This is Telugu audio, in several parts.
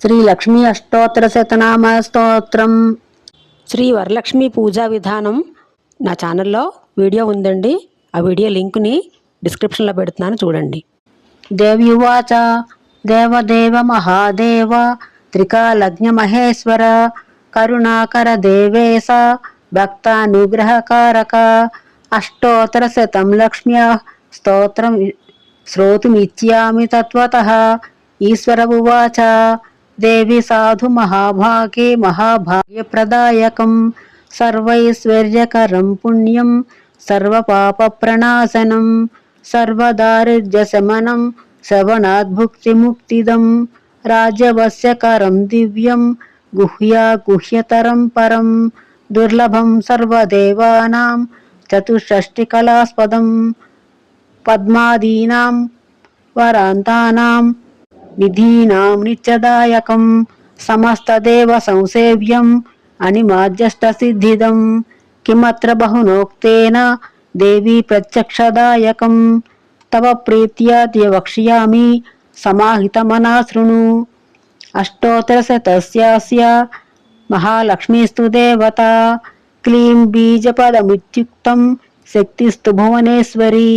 శ్రీ లక్ష్మీ అష్టోత్తర శతనామ స్తోత్రం. శ్రీ వరలక్ష్మి పూజా విధానం నా ఛానల్లో వీడియో ఉందండి. ఆ వీడియో లింక్ని డిస్క్రిప్షన్లో పెడుతున్నాను, చూడండి. దేవ్యువాచ దేవదేవ మహాదేవ త్రికాలజ్ఞ మహేశ్వర కరుణాకర దేవేశ భక్తానుగ్రహకారక అష్టోత్తర శతం లక్ష్మ్యా స్తోత్రం శ్రోతుమిచ్యామి తత్వతః. ఈశ్వర ఉవాచ దేవి సాధు మహాభాగే మహాభాగ్యప్రదాయకం సర్వైశ్వర్యకరం పుణ్యం సర్వపాపప్రణాశనం సర్వదారిద్ర్యశమనం శ్రవణాద్భుక్తిముక్తిదం రాజ్యవస్యకరం దివ్యం గుహ్యతరం పరం దుర్లభం సర్వదేవానాం చతుషష్టికళాస్పదం పద్మాదీనాం వరాంతానాం నిధీనాం నిత్యదాయకం సమస్తదేవ సంసేవ్యం అనిమాద్యష్టసిద్ధిదం కిమత్ర బహునోక్తేన దేవీ ప్రత్యక్షదాయకం తవ ప్రీత్యాద్య వక్ష్యామి సమాహితమనా శృణు. అష్టోత్తరశతస్యాస్య మహాలక్ష్మీస్తు దేవత క్లీం బీజపదమిత్యుక్తం శక్తిస్తు భువనేశ్వరీ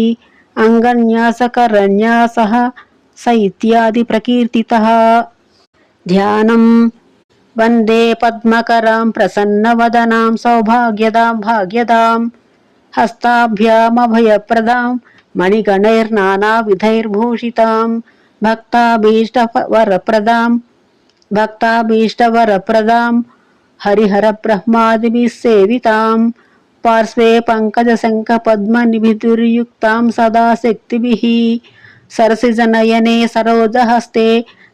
అంగన్యాసకరన్యాసః స ఇత్యాది ప్రకీర్తితః. ధ్యానం వందే పద్మకరాం ప్రసన్నవదనాం సౌభాగ్యదాం భాగ్యదాం హస్తాభ్యామభయప్రదాం మణిగణైర్నానావిధైర్భూషితాం భక్తాభీష్టవరప్రదాం హరిహర బ్రహ్మాదిభిః సేవితాం పార్శ్వే పంకజశంఖ పద్మనిభిర్యుక్తాం సదా శక్తిభిః సరసిజనయనే సరోజహస్తే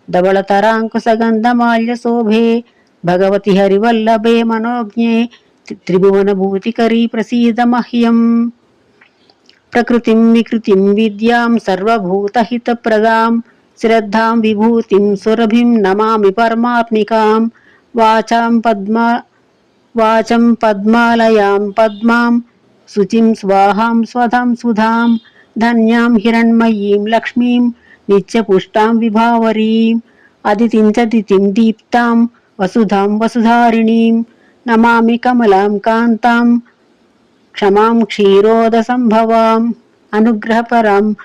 ధవళతరాంకుశగంధమాల్యశోభే భగవతి హరివల్లభే మనోజ్ఞే త్రిభువనభూతికరీ ప్రసీద మహ్యం. ప్రకృతిం వికృతిం విద్యాం సర్వభూతహితప్రదాం శ్రద్ధాం విభూతిం సురభిం నమామి పరమాత్మికాం వాచం పద్మాలయాం పద్మాం శుచిం స్వాహాం స్వధాం సుధాం ధన్యాం హిరణ్మయీం లక్ష్మీం నిత్యపుష్టాం విభావరీం అదితిం దీప్తాం వసుధాం వసుధారిణీం నమామి కమలాం కాంతాం క్షమాం క్షీరోద సంభవాం అనుగ్రహపరాం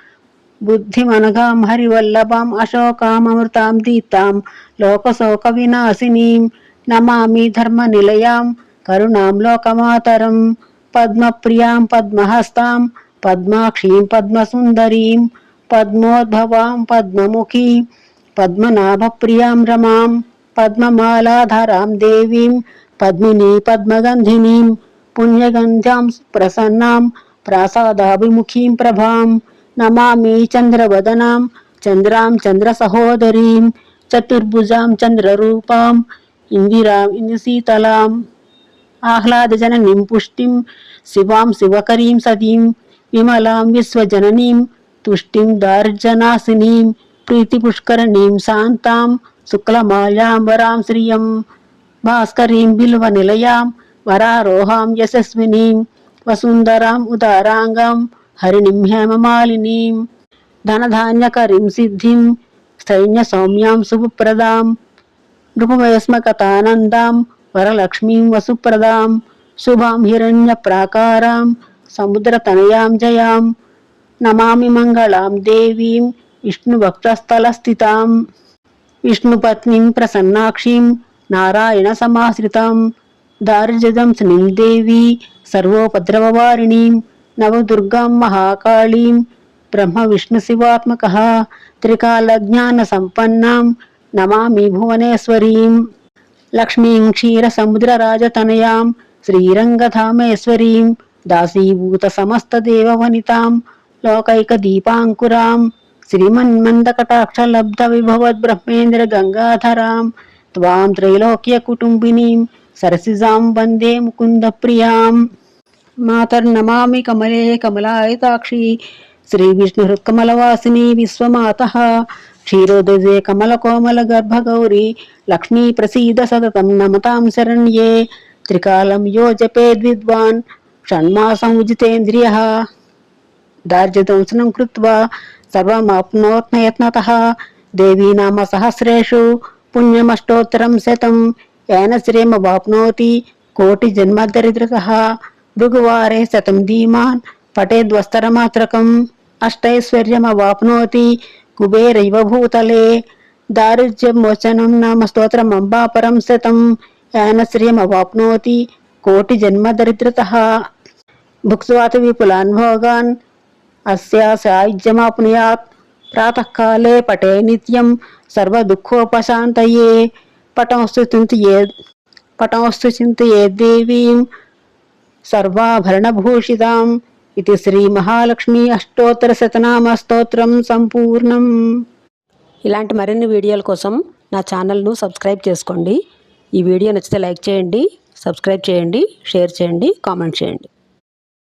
బుద్ధిమనఘాం హరివల్లభాం అశోకాం అమృతాం దీప్తాం లోకశోక వినాశినీం నమామి ధర్మనిలయాం కరుణాం లోకమాతరం పద్మప్రియాం పద్మహస్తాం పద్మాక్షీం పద్మసుందరీం పద్మోద్భవాం పద్మముఖీం పద్మనాభప్రియాం రమాం పద్మమాలాధరాం దేవీం పద్మినీ పద్మగంధినీం పుణ్యగంధ్యాం ప్రసన్నాం ప్రాసాదాభిముఖీం ప్రభాం నమామి చంద్రవదనాం చంద్రాం చంద్రసహోదరీం చతుర్భుజాం చంద్రరూపాం ఇందిరాం ఇందుశీతలాం ఆహ్లాదజననీం పుష్టిం శివాం శివకరీం సతీం విమలాం విశ్వజననీం తుష్టిం దార్జనాశినీం ప్రీతిపుష్కరణీం శాంతాం శుక్లమాల్యాంబరాం శ్రియం భాస్కరీం బిల్వనిలయాం వరారోహాం యశస్వినీం వసుందరాం ఉదారాంగం హరిణిం హేమమాలినీం ధనధాన్యకరీం సిద్ధిం సైన్య సౌమ్యాం శుభప్రదాం నృపమయస్మకతానందాం వరలక్ష్మీం వసుప్రదాం శుభాం హిరణ్య ప్రాకారాం సముద్రతనయాం జయాం నమామి మంగళాం దేవీం విష్ణుభక్తస్థలస్థితాం విష్ణుపత్నిం ప్రసన్నాక్షీం నారాయణ సమాశ్రితాం దారిజదంసినీం దేవీ సర్వోపద్రవవారిణీం నవదుర్గాం మహాకాళీం బ్రహ్మ విష్ణు శివాత్మకః త్రికాలజ్ఞాన సంపన్నాం నమామి భువనేశ్వరీం లక్ష్మీం క్షీరసముద్రరాజతనయాం శ్రీరంగధామేశ్వరీం దాసీభూత సమస్తదేవవనితాం లోకైకదీపాంకురాం శ్రీమన్మందకటాక్షలబ్ధ విభవద్బ్రహ్మేంద్ర గంగాధరాం త్వాం త్రైలోక్యకుటుంబినీం సరసిజాం వందే ముకుందప్రియాం మాతర్నమామి కమలే కమలాయతాక్షి శ్రీవిష్ణుహృత్కమలవాసిని విశ్వమాతః క్షీరోదజే కమలకోమలగర్భగౌరీ లక్ష్మీ ప్రసీద సతతం నమతాం శరణ్యే త్రికాలం యో జపేద్విద్వాన్ షణ్మాసం ఉజితేంద్రియః దార్జదంసనం కృత్వా సర్వమాప్నోత్నయత్నతః దేవీ నామ సహస్రేషు పుణ్యమష్టోత్తరం శతం ఏన శ్రీమవాప్నోతి కోటి జన్మదరిద్రతః భృగువారే శతం ధీమాన్ పఠేద్వస్తరమాత్రకం అష్టైశ్వర్యమవాప్నోతి కుబేరైవ భూతలే దారిద్ర్యమోచనం నామ స్తోత్రమంబాపరం శతం ఏన శ్రీమవాప్నోతి కోటి జన్మదరిద్రతః భుక్స్వాతు విపులాన్ భోగాన్ అస్య సాయుజ్యమాప్నుయాత్ ప్రాతఃకాలే పటే నిత్యం సర్వదుఃఖోపశాంతయే పటంస్తు చింతయే దేవీం సర్వాభరణభూషితాం ఇది శ్రీ మహాలక్ష్మి అష్టోత్తర శతనామ స్తోత్రం సంపూర్ణం. ఇలాంటి మరిన్ని వీడియోల కోసం నా ఛానల్ను సబ్స్క్రైబ్ చేసుకోండి. ఈ వీడియో నచ్చితే లైక్ చేయండి, సబ్స్క్రైబ్ చేయండి, షేర్ చేయండి, కామెంట్ చేయండి.